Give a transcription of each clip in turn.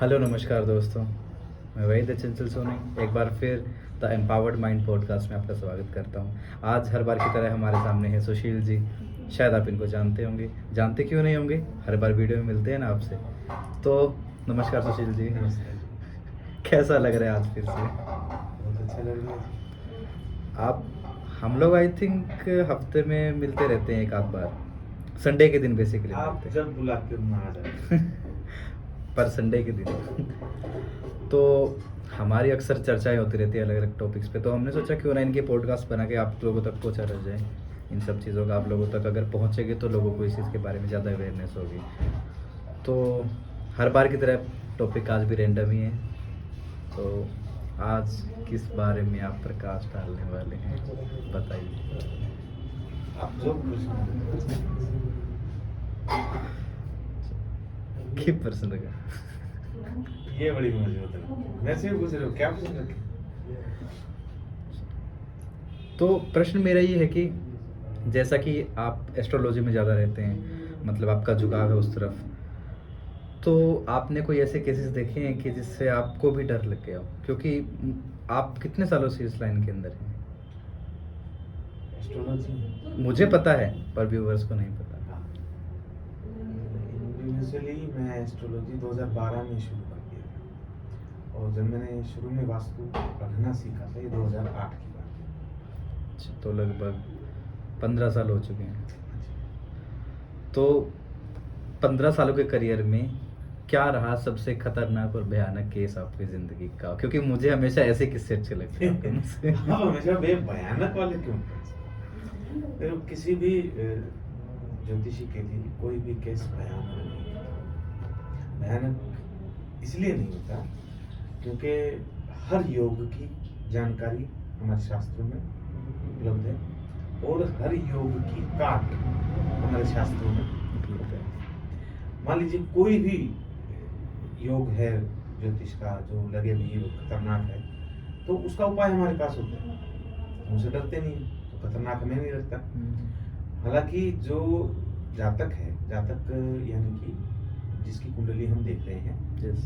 Hello नमस्कार दोस्तों, मैं वहीद चंचल सोनी एक बार फिर द एम्पावर्ड माइंड पॉडकास्ट में आपका स्वागत करता हूं। आज हर बार की तरह हमारे सामने है सुशील जी। शायद आप इनको जानते होंगे, जानते क्यों नहीं होंगे, हर बार वीडियो में मिलते हैं ना आपसे। तो नमस्कार सुशील जी। नमस्कार जी। कैसा लग रहा है आज फिर से? बहुत अच्छा लग रहा है जी। आप हम लोग आई थिंक हफ्ते में मिलते रहते हैं एक आध बार, संडे के दिन बेसिकली आप मिलते जब बुलाते हो मैं आ जाता हैं। पर संडे के दिन तो हमारी अक्सर चर्चाएं होती रहती है अलग अलग टॉपिक्स पे। तो हमने सोचा क्यों ना इनके पॉडकास्ट बना के आप लोगों तक पहुंचा रह जाए। इन सब चीज़ों का आप लोगों तक अगर पहुंचेगी तो लोगों को इस चीज़ के बारे में ज़्यादा अवेयरनेस होगी। तो हर बार की तरह टॉपिक आज भी रैंडम ही है। तो आज किस बारे में आप प्रकाश डालने वाले हैं, बताइए। हूँ। आप जो प्रश्न कि प्रश्न का ये बड़ी मजे होता है। वैसे भी पूछ रहे हो क्या प्रश्न रखे? तो प्रश्न मेरा ये है कि जैसा कि आप एस्ट्रोलॉजी में ज़्यादा रहते हैं, मतलब आपका झुकाव है उस तरफ, तो आपने कोई ऐसे केसेस देखे हैं कि जिससे आपको भी डर लग गया हो? क्योंकि आप कितने सालों से इस लाइन के अंदर हैं? एस्ट्रोलॉजी मुझे पता है पर व्यूवर्स को नहीं पता। यूजुअली मैं एस्ट्रोलॉजी 2012 में शुरू कर दिया था, और जब मैंने शुरू में वास्तु पढ़ना सीखा था ये 2008 की बात है। अच्छा, तो लगभग 15 साल हो चुके हैं। तो 15 सालों के करियर में क्या रहा सबसे खतरनाक और भयानक केस आपकी ज़िंदगी का? क्योंकि मुझे हमेशा ऐसे किस्से अच्छे लगते हैं आपके मुँह से। आप हमेशा भयानक वाले क्यों? देखो किसी भी ज्योतिषी के लिए कोई भी केस भयानक नहीं होता। भयानक इसलिए नहीं होता क्योंकि हर योग की जानकारी हमारे शास्त्रों में उपलब्ध है, और हर योग की काट हमारे शास्त्रों में उपलब्ध है। मान लीजिए कोई भी योग है ज्योतिष का जो लगे भी ये खतरनाक है, तो उसका उपाय हमारे पास होता है, हम उसे डरते नहीं, तो खतरनाक हमें नहीं लगता। हालांकि जो जातक है, जातक यानी कि जिसकी कुंडली हम देख रहे हैं, Yes.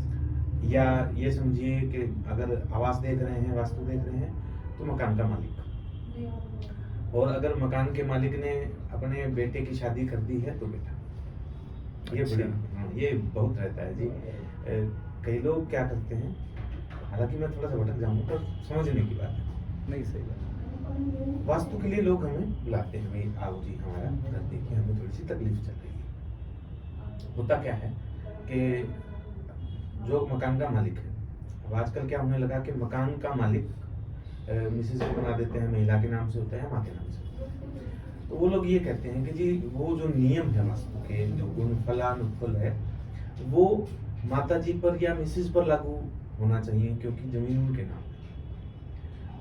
या ये समझिए कि अगर आवास देख रहे हैं, वास्तु देख रहे हैं, तो मकान का मालिक, और अगर मकान के मालिक ने अपने बेटे की शादी कर दी है तो बेटा। ये अच्छा। बड़ी ये बहुत रहता है जी। कई लोग क्या करते हैं, हालांकि मैं थोड़ा सा भटक जाऊंगा पर समझने की बात है। नहीं, सही बात। वास्तु के लिए लोग हमें बुलाते हैं, भाई आओ जी हमारा घर देखिए, हमें थोड़ी सी तकलीफ चल रही है। होता क्या है कि जो मकान का मालिक है, अब आजकल क्या होने लगा कि मकान का मालिक मिसेज को बना देते हैं, महिला के नाम से होता है या माँ के नाम से होता है। तो वो लोग ये कहते हैं कि जी वो जो नियम है वास्तु के, जो गुणफलानुफल है, वो माता जी पर या मिसेज पर लागू होना चाहिए क्योंकि जमीन उनके नाम है।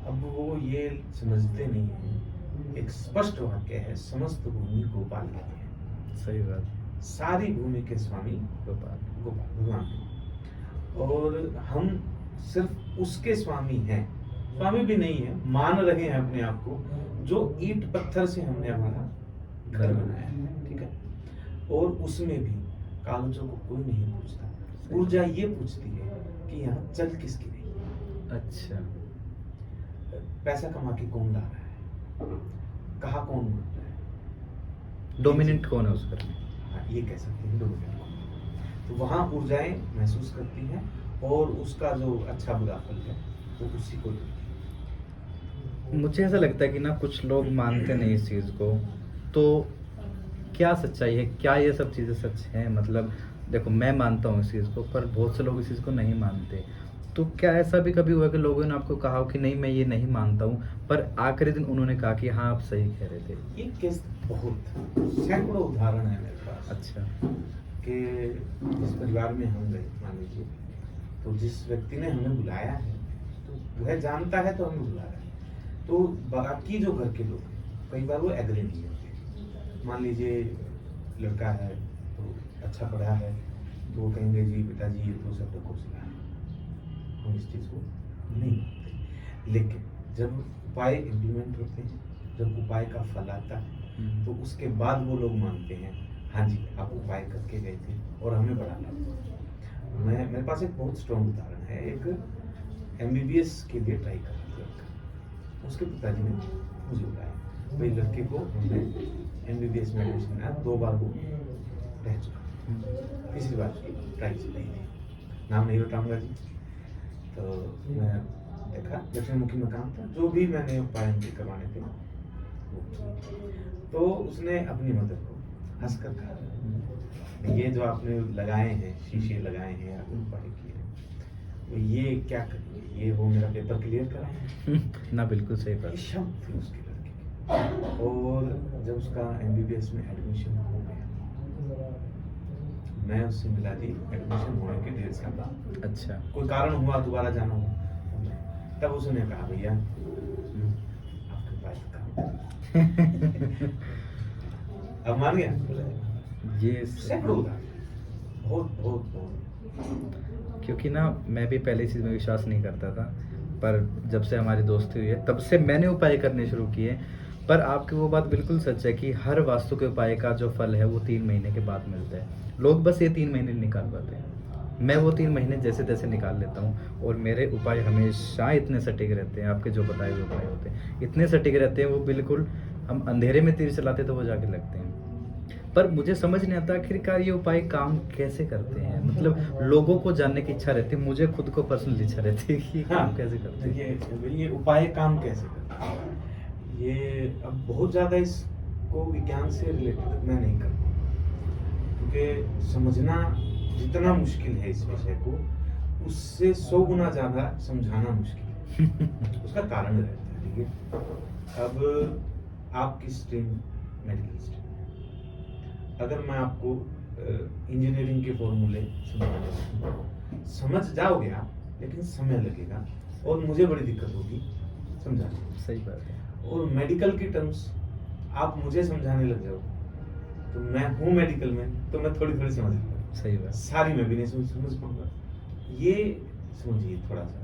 अब वो ये समझते नहीं है, एक स्पष्ट वाक्य है, समस्त भूमि गोपाल की है। सही बात। सारी भूमि के स्वामी गोपाल। गोपाल भगवान हैं, और हम सिर्फ उसके स्वामी हैं, स्वामी भी नहीं है, मान रहे हैं अपने आप को, जो ईंट पत्थर से हमने हमारा घर बनाया है, ठीक है। और उसमें भी कागजों को कोई नहीं पूछता, ऊर्जा ये पूछती है कि यहाँ चल किसकी रही, अच्छा। पैसा कमा के कौन ला रहा है, कहाँ कौन बन रहा है, डोमिनेंट कौन है उस घर में? हाँ ये कह सकते हैं डोमिनेंट कौन। तो वहाँ ऊर्जाएं महसूस करती हैं, और उसका जो अच्छा बुरा फल है वो उसी को देती है। मुझे ऐसा लगता है कि ना कुछ लोग मानते नहीं इस चीज़ को। तो क्या सच्चाई है? क्या ये सब चीज़ें सच हैं? मतलब देखो, मैं मानता हूँ इस चीज़ को, पर बहुत से लोग इस चीज़ को नहीं मानते। तो क्या ऐसा भी कभी हुआ कि लोगों ने आपको कहा हो कि नहीं मैं ये नहीं मानता हूँ, पर आखिरी दिन उन्होंने कहा कि हाँ आप सही कह रहे थे? ये केस बहुत सैकड़ों उदाहरण है मेरे पास। अच्छा। कि जिस परिवार में हम गए, मान लीजिए, तो जिस व्यक्ति ने हमें बुलाया है तो वह जानता है तो हमें बुला रहा है, तो बाकी जो घर के लोग हैं कई बार वो एग्री नहीं होते। मान लीजिए लड़का है तो अच्छा पढ़ा है, तो वो कहेंगे जी पिताजी ये तो सब को सिला है, हम इस चीज़ को नहीं मानते। लेकिन जब उपाय इम्प्लीमेंट होते हैं, जब उपाय का फल आता है, तो उसके बाद वो लोग मानते हैं हाँ जी आप उपाय करके गए थे और हमें बड़ा लाभ हुआ। मेरे पास एक बहुत स्ट्रॉन्ग उदाहरण है। एक MBBS के लिए ट्राई कर रहा लड़का, उसके पिताजी ने मुझे बुलाया। भाई लड़के को हमने MBBS में एडमिशन दिया, 2 बार वो रह चुका, तीसरी बार ट्राई चल रही थी, नाम नहीं बताऊंगा जी। तो मैं देखा दक्षिणमुखी में काम था, जो भी मैंने उपाय उनके करवाने थे वो किए। तो उसने अपनी मदर को हंसकर कहा, ये जो आपने लगाए हैं, शीशे लगाए हैं, आपने उपाय किए हैं, तो ये क्या करेंगे? ये वो मेरा पेपर क्लियर कराएंगे? ना बिल्कुल सही ये बात। शब्द थे उसके लड़के के। और जब उसका MBBS में एडमिशन हो गया, मैं उससे मिला जी एडमिशन होने के 1.5 साल बाद। अच्छा। कोई कारण हुआ दोबारा जाना हुआ, तब उसने कहा भैया आपके पास काम। अब मान गया। ये सैकड़ों उदाहरण, बहुत बहुत बहुत। क्योंकि ना मैं भी पहले इस चीज़ में विश्वास नहीं करता था, पर जब से हमारी दोस्ती हुई है तब से मैंने उपाय करने शुरू किए। पर आपकी वो बात बिल्कुल सच है कि हर वास्तु के उपाय का जो फल है वो 3 महीने के बाद मिलता है। लोग बस ये 3 महीने निकाल पाते हैं, मैं वो 3 महीने जैसे तैसे निकाल लेता हूँ। और मेरे उपाय हमेशा इतने सटीक रहते हैं, आपके जो बताए हुए उपाय होते हैं इतने सटीक रहते हैं, वो बिल्कुल हम अंधेरे में तीर चलाते तो वो जाके लगते हैं। पर मुझे समझ नहीं आता आखिरकार ये उपाय काम कैसे करते हैं। मतलब लोगों को जानने की इच्छा रहती है, मुझे खुद को पर्सनली इच्छा रहती है कि ये काम कैसे करते हैं। देखिए ये उपाय काम कैसे करते हैं, ये अब बहुत ज़्यादा इसको विज्ञान से रिलेटेड मैं नहीं करता, क्योंकि समझना जितना मुश्किल है इस विषय को, उससे 100 गुना ज़्यादा समझाना मुश्किल है। उसका कारण रहता है। ठीक है, अब आपकी स्ट्रीम मेडिकल स्ट्रीम, अगर मैं आपको इंजीनियरिंग के फॉर्मूले समझ जाओगे आप, लेकिन समय लगेगा और मुझे बड़ी दिक्कत होगी समझाने में। सही बात है। और मेडिकल की टर्म्स आप मुझे समझाने लग जाओ, तो मैं हूँ मेडिकल में, तो मैं थोड़ी थोड़ी समझ पाऊंगा, सही बात। सारी मैं भी नहीं समझ पाऊंगा। ये समझिए थोड़ा सा।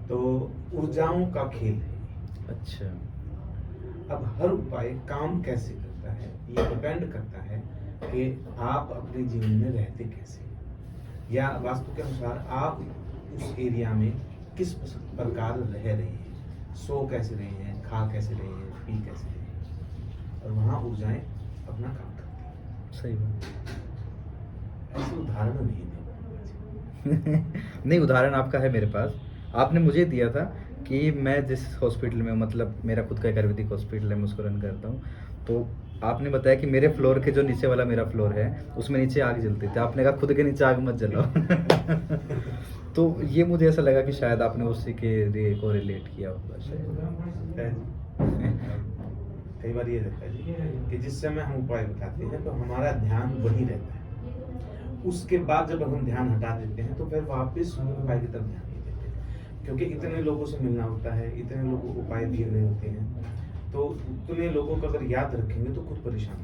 तो ऊर्जाओं का खेल है। अच्छा। अब हर उपाय काम कैसे करता है, ये डिपेंड करता है कि आप अपने जीवन में रहते कैसे, या वास्तु के अनुसार आप उस एरिया में किस प्रकार रह रहे हैं, सो कैसे रहे हैं, खा कैसे रहे हैं, पी कैसे रहे हैं, और वहाँ ऊर्जाएं अपना काम करती हैं। सही बात। ऐसे उदाहरण नहीं है। नहीं, उदाहरण आपका है मेरे पास। आपने मुझे दिया था कि मैं जिस हॉस्पिटल में, मतलब मेरा खुद का एक आयुर्वेदिक हॉस्पिटल है, मैं उसको रन करता हूँ, तो आपने बताया कि मेरे फ्लोर के जो नीचे वाला मेरा फ्लोर है उसमें नीचे आग जलती थी। आपने कहा खुद के नीचे आग मत जलाओ। तो ये मुझे ऐसा लगा कि शायद आपने उसी के लिए को रिलेट किया होगा शायद। कई बार ये रहता है जी कि जिस समय हम उपाय बताते हैं तो हमारा ध्यान वही रहता है, उसके बाद जब हम ध्यान हटा देते हैं तो फिर वापस उपाय की तरफ ध्यान नहीं देते, क्योंकि इतने लोगों से मिलना होता है, इतने लोगों को उपाय दिए गए होते हैं, तो उतने लोगों को अगर याद रखेंगे तो खुद परेशान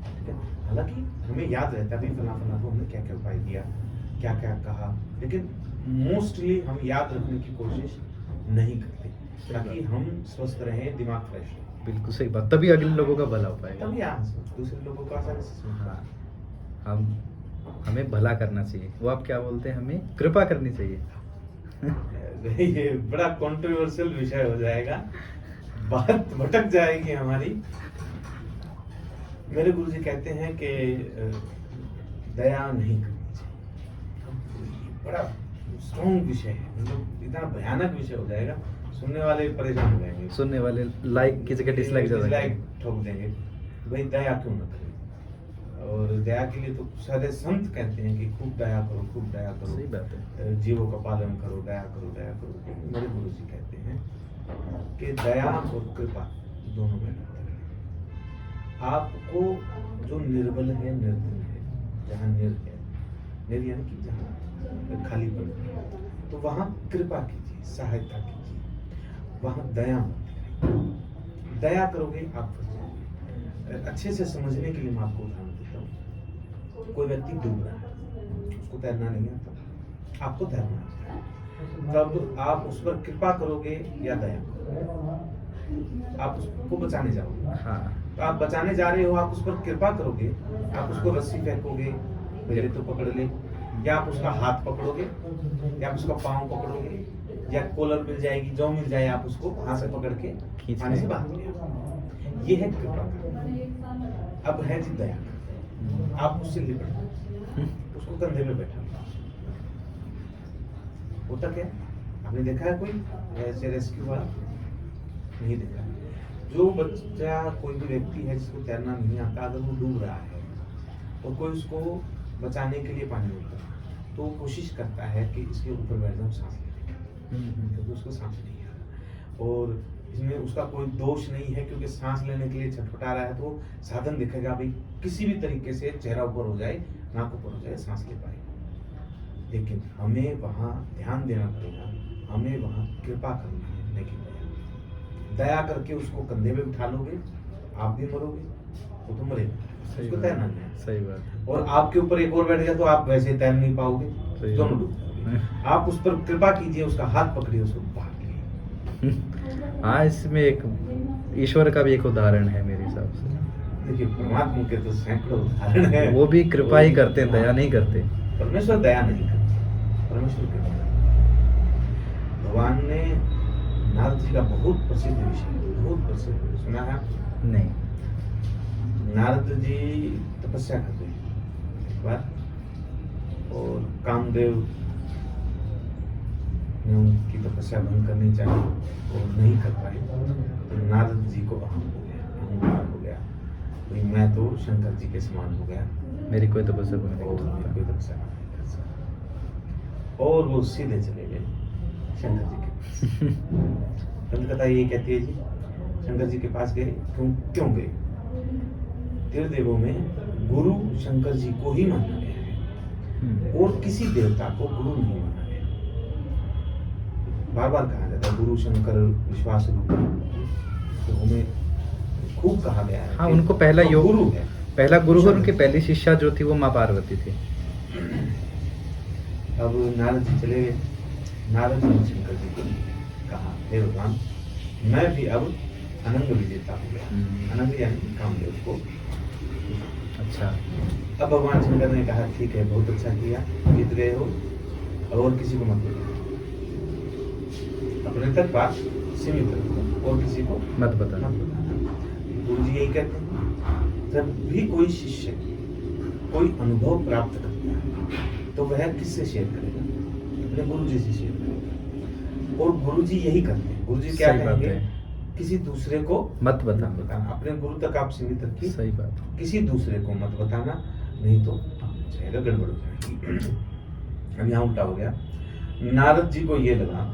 ठीक है। हालांकि हमें याद रहता है भी फला फला को हमने क्या क्या उपाय दिया, क्या क्या कहा, लेकिन मोस्टली हम याद रखने की कोशिश नहीं करते, ताकि हम स्वस्थ रहें, दिमाग फ्रेश रहे। बिल्कुल सही बात, तभी अगले लोगों का भला हो पाएगा। तभी दूसरे लोगों को आसानी से समझ हाँ, हमें भला करना चाहिए, वो आप क्या बोलते हैं, हमें कृपा करनी चाहिए। ये बड़ा कंट्रोवर्शियल विषय हो जाएगा, बात भटक जाएगी हमारी। मेरे गुरुजी कहते हैं कि दया नहीं करनी चाहिए। बड़ा स्ट्रॉन्ग विषय है, मतलब इतना भयानक विषय हो जाएगा, सुनने वाले परेशान हो जाएंगे, सुनने वाले लाइक की जगह डिसलाइक डिसलाइक ठोक देंगे, भाई दया क्यों न करें। और दया के लिए तो सारे संत कहते हैं कि खूब दया करो, खूब दया करो, सही बात है। जीवों का पालन करो, दया करो, दया करो। मेरे गुरुजी कहते हैं कि दया और कृपा दोनों में अंतर है। आपको जो निर्बल है, निर्धन है, जहाँ निर है, निर यानी कि जहाँ खालीपन है, तो वहाँ कृपा कीजिए, सहायता कीजिए, वहाँ दया मत दिखाइए। दया करोगे आप फंस जाओगे। अच्छे से समझने के लिए मैं आपको उदाहरण देता हूँ। कोई व्यक्ति डूब रहा है, उसको तैरना नहीं आता, आपको तैरना आता है, तब आप उस पर कृपा करोगे या दया करोगे? आप उसको बचाने जाओगे। हाँ, तो आप बचाने जा रहे हो, आप उस पर कृपा करोगे, आप उसको रस्सी फेंकोगे, पहले तो पकड़ ले, या आप उसका हाथ पकड़ोगे, या आप उसका पाँव पकड़ोगे, या कॉलर मिल जाएगी, जो मिल जाए आप उसको हाथ से पकड़ के खींच पानी से लें। बाहर ले आओ। ये है कृपा का। अब है जी दया का। आप उससे लिपट जाओ, उसको कंधे पे बैठा लो। होता क्या है? आपने देखा है कोई ऐसे रेस्क्यू वाला? नहीं देखा है। जो बच्चा, कोई भी व्यक्ति है जिसको तैरना नहीं आता, अगर वो डूब रहा है और कोई उसको बचाने के लिए पानी में उतरा, तो वो कोशिश करता है कि इसके ऊपर बैठ जाऊं सांस लेने की, क्योंकि उसको सांस नहीं आ रहा और इसमें उसका कोई दोष नहीं है, क्योंकि सांस लेने के लिए छटपटा रहा है, तो साधन दिखेगा भाई किसी भी तरीके से चेहरा ऊपर हो जाए, नाक ऊपर हो जाए, सांस ले पाए। लेकिन हमें वहाँ ध्यान देना पड़ेगा, हमें वहाँ कृपा करनी है, लेकिन दया करके उसको कंधे पे बिठा लोगे, आप भी मरोगे, वो तो मरेगा, सही उसको बात तैरना है, नहीं है। सही बात है। और आपके ऊपर एक और बैठ गया तो आप वैसे तैर नहीं पाओगे, सही दोनों बात। डूब जाओगे। आप उस पर कृपा कीजिए, उसका हाथ पकड़िए, उसको बाहर लिए। हाँ, इसमें एक ईश्वर का भी एक उदाहरण है मेरे हिसाब से। देखिए, परमात्मा के तो सैकड़ों उदाहरण है। वो भी कृपा ही करते हैं, दया नहीं करते। परमेश्वर दया नहीं करते, परमेश्वर कृपा करते हैं। भगवान ने नारद जी का बहुत प्रसिद्ध विषय, बहुत प्रसिद्ध, सुना है आपने? नहीं। नारद जी तपस्या करते हैं एक बार, और कामदेव ने उनकी तपस्या भंग करनी चाहिए और नहीं कर पाए, तो नारद जी को अहम हो गया, अहंकार हो गया, भाई मैं तो शंकर जी के समान हो गया मेरी कोई तपस्या को नहीं और कर मैं सकता। कोई तपस्या नहीं कर सकता। और वो सीधे चले गए शंकर जी के पास। दंत कथा ये कहती है जी, शंकर जी के पास गए, क्यों गए? त्रिदेवों में गुरु शंकर जी को ही माना गया है और किसी देवता को गुरु नहीं माना गया। बार बार कहा जाता है गुरु शंकर विश्वास रूप, तो हमें खूब कहा गया है। हाँ, कि उनको पहला वो योग, गुरु है। पहला गुरु और उनकी पहली शिष्या जो थी वो माँ पार्वती थी। अब नारद जी चले गए। नारद जी ने शंकर जी को कहा, हे भगवान, मैं भी अब अनंग विजेता हो गया। अनंग यानी कामदेव को। अच्छा। अब भगवान शंकर ने कहा, ठीक है, बहुत अच्छा किया, जीत गए हो, और किसी को मत बताना, अपने तक बात सीमित रखो और किसी को मत बताना। मत बताना। गुरु जी यही कहते हैं, जब भी कोई शिष्य कोई अनुभव प्राप्त करता है तो वह किससे शेयर करेगा? अपने गुरु जी से शेयर करेगा। और गुरु जी यही करते हैं। गुरु जी क्या सही बात कहेंगे? है। किसी दूसरे को मत बताना। अपने गुरु तक आप सीमित रखिए, सही बात। किसी दूसरे को मत बताना, नहीं तो जाएगा, गड़बड़ हो जाएगी। अब यहाँ उल्टा हो गया। नारद जी को ये लगा,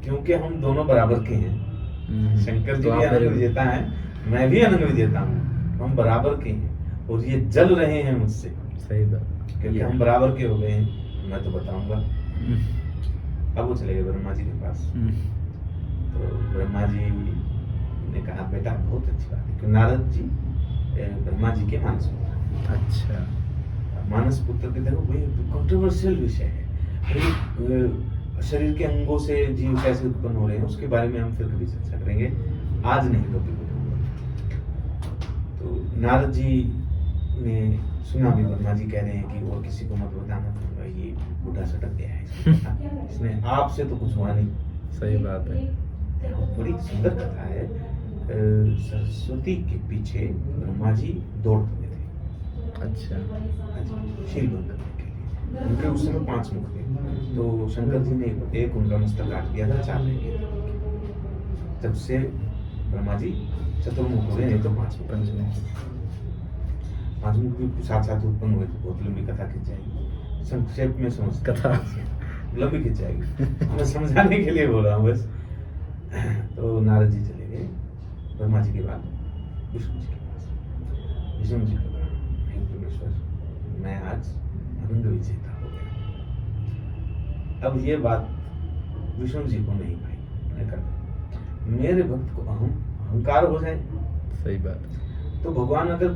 क्योंकि हम दोनों बराबर के हैं, शंकर जी तो भी आप अनंग मेरे- विजेता हैं, मैं भी अनंग विजेता हूँ, हम बराबर के हैं, और ये जल रहे हैं मुझसे, सही बात। क्योंकि हम बराबर के हो गए हैं, मैं तो बताऊंगा। अब वो चले गए ब्रह्मा जी के पास। तो ब्रह्मा जी ने कहा, बेटा बहुत अच्छी बात है, कि नारद जी ब्रह्मा जी के मानस पुत्र। अच्छा। मानस पुत्र के देखो भाई कंट्रोवर्शियल विषय है भाई, शरीर के अंगों से जीव कैसे उत्पन्न हो रहे हैं उसके बारे में हम फिर कभी चर्चा करेंगे, आज नहीं तो कभी। तो नारद जी ने सुना भी ब्रह्मा जी कह रहे हैं कि और किसी को मत बताना, तो भाई ये बूढ़ा सटक गया है, इसने आपसे तो कुछ हुआ नहीं। सही बात है। बड़ी सुंदर कथा है। सरस्वती के पीछे ब्रह्मा जी दौड़ पड़े थे, अच्छा। शील भंग करने के लिए। उनके उस समय 5 मुख थे, तो शंकर जी ने एक उनका मस्तक काट दिया था, 4 रह गए थे। तब से ब्रह्मा जी चतुर्मुख हुए, नहीं तो 5 मुख। पंचमुख। 5 मुख भी साथ साथ उत्पन्न हुए थे। बहुत लंबी कथा खिंच जाएगी, संक्षेप में समझ कथा लंबी खिंच जाएगी, मैं समझाने के लिए बोल रहा हूँ बस। तो नारद जी चले गए ब्रह्मा जी के बाद विष्णु जी के पास। विष्णु जी को कहा, हे परमेश्वर, मैं आज अनंग विजेता हो गया। अब ये बात विष्णु जी को नहीं भाई, मैंने कहा मेरे भक्त को अहंकार हो जाए। सही बात। तो भगवान अगर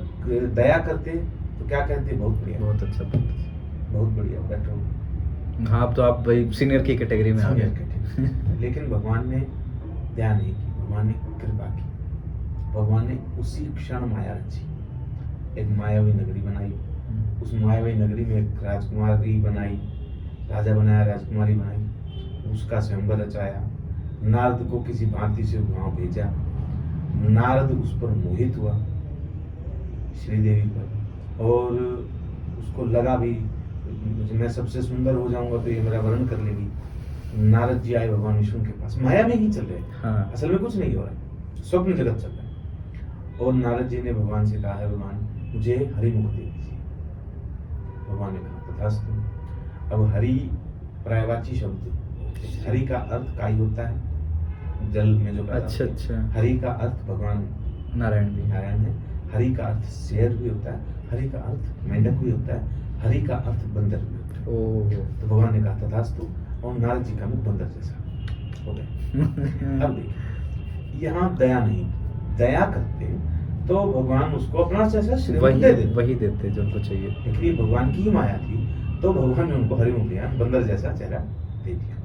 दया करते तो क्या कहते? बहुत बढ़िया, बहुत अच्छा बात। बहुत बढ़िया, बैठो। हाँ, अब तो आप भाई सीनियर की कैटेगरी में आ गए। लेकिन भगवान ने दया नहीं की, भगवान ने कृपा की। भगवान ने उसी क्षण माया रची, एक मायावी नगरी बनाई, उस मायावी नगरी में एक राजकुमारी बनाई, राजा बनाया, राजकुमारी बनाई, उसका स्वयंवर रचाया, नारद को किसी भांति से वहां भेजा, नारद उस पर मोहित हुआ श्रीदेवी पर, और उसको लगा भी मैं सबसे सुंदर हो जाऊंगा तो ये मेरा वर्ण कर लेगी। नारद जी आए भगवान विष्णु के पास, माया में ही चल रहे, हाँ। असल में कुछ नहीं हो रहा है, स्वप्न जगत चल रहा है। और नारद जी ने भगवान से कहा है, भगवान मुझे हरिमुख दे दीजिए। भगवान ने कहा तथास्तु। अब हरि पर्यायवाची शब्द, हरि का अर्थ काई होता है, जल में जो पैदा अच्छा होते हैं। अच्छा। हरि का अर्थ भगवान नारायण भी। नारायण है। हरि का अर्थ शेर भी होता है, हरि का अर्थ मेंढक भी होता है, हरि का अर्थ बंदर भी होता है। ओह। तो भगवान ने कहा तथास्तु, और नारद जी का मुख बंदर जैसा हो गया। अब देखिए, यहाँ दया नहीं, दया करते तो भगवान उसको अपना जैसा श्रीमुख दे देते, वही देते जो उनको चाहिए। लेकिन ये भगवान की ही माया थी, तो भगवान ने उनको हरिमुख दिया, बंदर जैसा चेहरा दे दिया।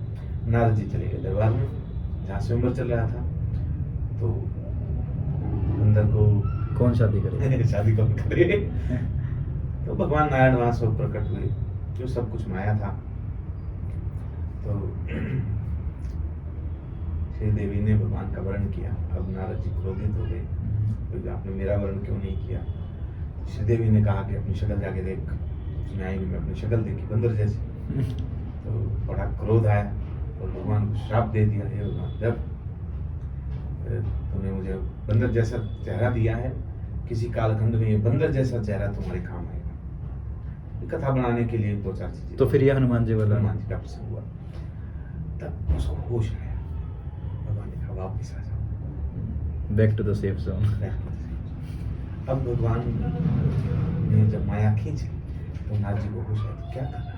नारद जी चले गए दरबार में, जहाँ स्वयंवर चल रहा था। तो बंदर को कौन शादी करे? शादी कौन करे? तो भगवान नारायण वहां सब प्रकट हुए, जो सब कुछ माया था। तो श्री देवी ने भगवान का वर्ण किया। अब नारद जी क्रोधित हो गए, तो आपने मेरा वर्ण क्यों नहीं किया? श्री देवी ने कहा कि अपनी शक्ल जाके देख। उसने आई में अपनी शक्ल देखी बंदर जैसी, तो बड़ा क्रोध आया और भगवान को श्राप दे दिया, हे भगवान, जब तुमने मुझे बंदर जैसा चेहरा दिया है, किसी कालखंड में ये बंदर जैसा चेहरा तुम्हारे काम आएगा। ये कथा बनाने के लिए 2-4 चीजें। तो फिर ये हनुमान जी वाला हनुमान जी का प्रसंग हुआ, तब उसको होश आया। भगवान ने कहा वापस आ जाओ, back to the safe zone. अब भगवान ने जब माया खींची तो नारद जी को होश आया, तो क्या करना,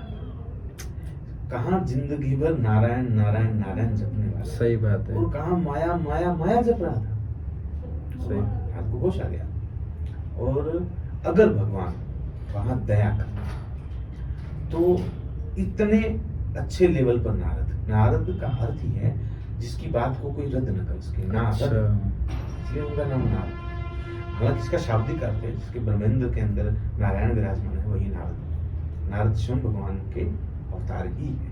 कहाँ जिंदगी भर नारायण नारायण नारायण जपने वाला, सही बात है। और कहाँ माया माया माया जप रहा था। सही। नारद को होश आ गया। और अगर भगवान वहां दया करता तो इतने अच्छे लेवल पर नारद का अर्थ ही है जिसकी बात को कोई रद्द न कर सके, नारद, इसलिए उनका नाम नारद। हालांकि इसका शाब्दिक अर्थ है, जिसके ब्रह्मेंद्र के अंदर नारायण विराजमान है, वही नारद। नारद स्वयं भगवान के अवतार ही है,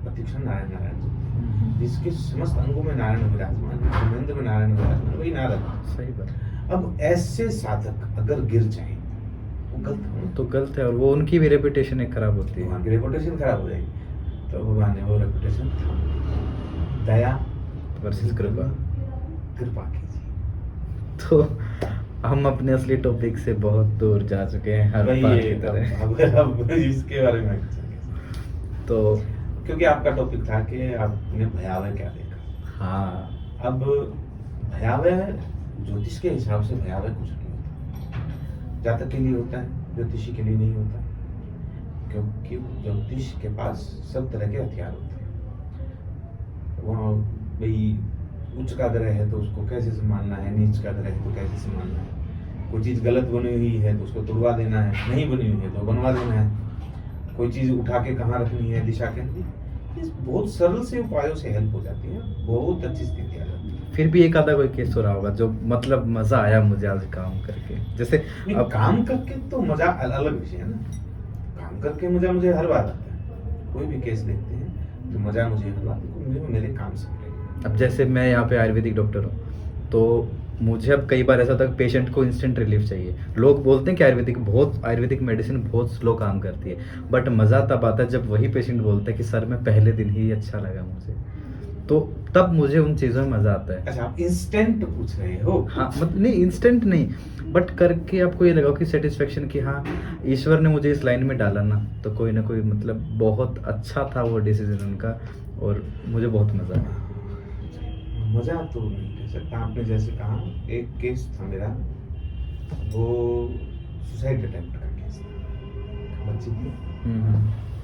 प्रतिक्षण नारायण नारायण, जिसके समस्त अंगों में नारायण विराजमान है, ब्रह्मेंद्र में नारायण विराजमान, वही नारद। सही बात। अब ऐसे साधक अगर गिर जाए वो गलत हो, तो गलत है, और वो उनकी भी रेपुटेशन एक खराब होती है। भगवान की रेपुटेशन खराब हो जाएगी। तो भगवान ने वो रेपुटेशन थाम दी। दया वर्सेस कृपा। कृपा कीजिए। तो हम अपने असली टॉपिक से बहुत दूर जा चुके हैं, हर वही बार ये की तरह। अब इसके बारे में तो क्योंकि आपका टॉपिक था कि आपने भयावह क्या देखा। हाँ, अब भयावह ज्योतिष के हिसाब से भयावह कुछ नहीं होता, जातक के लिए होता है, ज्योतिषी के लिए नहीं होता, क्योंकि ज्योतिष के पास सब तरह के हथियार होते हैं। वहाँ भाई उच्च का ग्रह है तो उसको कैसे संभालना है, नीच का ग्रह है तो कैसे संभालना है, कोई चीज़ गलत बनी हुई है तो उसको तुड़वा देना है, नहीं बनी हुई है तो बनवा देना है, कोई चीज़ उठा के कहाँ रखनी है, दिशा के, बहुत सरल से उपायों से हेल्प हो जाती है, बहुत अच्छी स्थिति आ जाती है। फिर भी एक आधा कोई केस हो रहा होगा जो मतलब मजा आया मुझे आज काम करके, जैसे अब काम करके तो मजा अलग विषय है ना, काम करके मजा मुझे हर बार आता है। कोई भी केस देखते हैं तो मजा मुझे हर बार, मुझे मेरे काम से मिलेगा। अब जैसे मैं यहाँ पे आयुर्वेदिक डॉक्टर हूँ, तो मुझे अब कई बार ऐसा होता है पेशेंट को इंस्टेंट रिलीफ चाहिए। लोग बोलते हैं कि आयुर्वेदिक मेडिसिन बहुत स्लो काम करती है, बट मज़ा तब आता है जब वही पेशेंट बोलता है कि सर मैं पहले दिन ही अच्छा लगा मुझे, तो तब मुझे उन चीज़ों में मज़ा आता है। अच्छा, आप इंस्टेंट पूछ रहे हो? हाँ, मतलब नहीं इंस्टेंट नहीं, बट करके आपको ये लगा कि सेटिस्फेक्शन कि हाँ ईश्वर ने मुझे इस लाइन में डाला ना, तो कोई ना कोई मतलब बहुत अच्छा था वो डिसीजन उनका, और मुझे बहुत मज़ा आया। मजा तो नहीं कह सकता। आपने जैसे कहा, एक केस था मेरा, वो सुसाइड अटेम्प्ट का केस था। बच्ची थी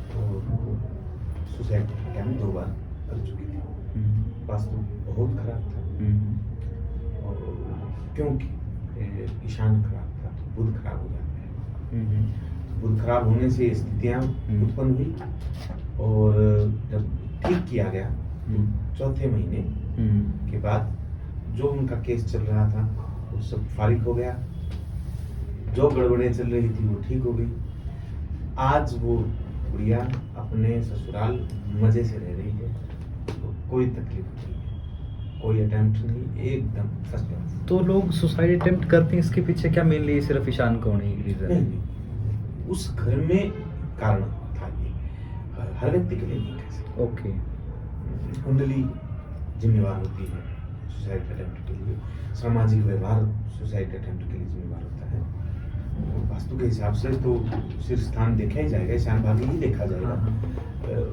तो सुसाइड अटेम्प्ट 2 बार कर चुकी थी। वास्तु बहुत खराब था, और क्योंकि ईशान खराब था, बुध खराब हो जाते हैं। बुध खराब होने से स्थितियाँ उत्पन्न हुई, और जब ठीक किया गया 4थे महीने के बाद जो उनका केस चल रहा था वो सब फारिग हो गया। जो गड़बड़ें चल रही थी वो ठीक हो गई। आज वो गुड़िया अपने ससुराल मजे से रह रही है, तो कोई तकलीफ नहीं है, कोई अटेम्प्ट नहीं, एकदम फर्स्ट क्लास। तो लोग सुसाइड अटेम्प्ट करते हैं, इसके पीछे क्या मेनली सिर्फ ईशान कौन ही रीजन है? नहीं, उस घर में कारण था ये, हर व्यक्ति के लिए नहीं कह सकते। ओके। कुंडली जिम्मेवार होती है सुसाइड अटेम्प्ट के लिए, सामाजिक व्यवहार सुसाइड अटेम्प्ट के लिए जिम्मेवार होता है। वास्तु के हिसाब से तो सिर्फ स्थान देखा ही जाएगा, ईशान भागी ही देखा जाएगा,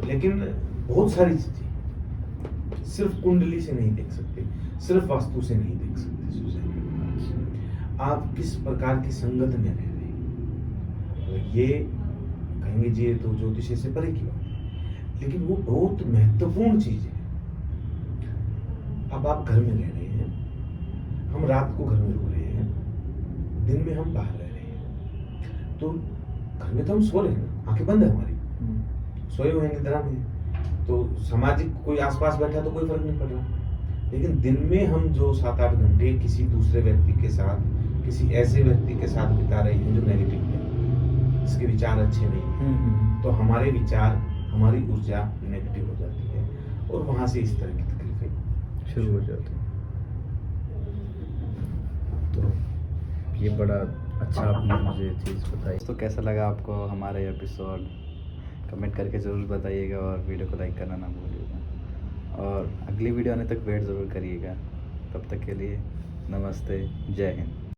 लेकिन बहुत सारी चीजें सिर्फ कुंडली से नहीं देख सकते, सिर्फ वास्तु से नहीं देख सकते सुसाइड। आप किस प्रकार की संगत में रह रहे हैं, तो ये कहेंगे जी ये तो ज्योतिष से परे की बात है, लेकिन वो बहुत महत्वपूर्ण चीज है। अब आप घर में रह रहे हैं, हम रात को घर में रुक रहे हैं, दिन में हम बाहर रह रहे हैं, तो घर में तो हम सो रहे हैं ना, आंखें बंद है हमारी, सोए हुए हैं, निद्रा में, तो सामाजिक कोई आसपास बैठा तो कोई फर्क नहीं पड़ रहा। लेकिन दिन में हम जो 7-8 घंटे किसी दूसरे व्यक्ति के साथ, किसी ऐसे व्यक्ति के साथ बिता रहे हैं जो नेगेटिव है, जिसके विचार अच्छे नहीं है, तो हमारे विचार, हमारी ऊर्जा नेगेटिव हो जाती है, और वहां से इस तरह की तकलीफें शुरू हो जाते हैं। तो ये बड़ा अच्छा आपने मुझे चीज़ बताई। तो कैसा लगा आपको हमारा एपिसोड, कमेंट करके ज़रूर बताइएगा, और वीडियो को लाइक करना ना भूलिएगा, और अगली वीडियो आने तक वेट ज़रूर करिएगा। तब तक के लिए नमस्ते, जय हिंद।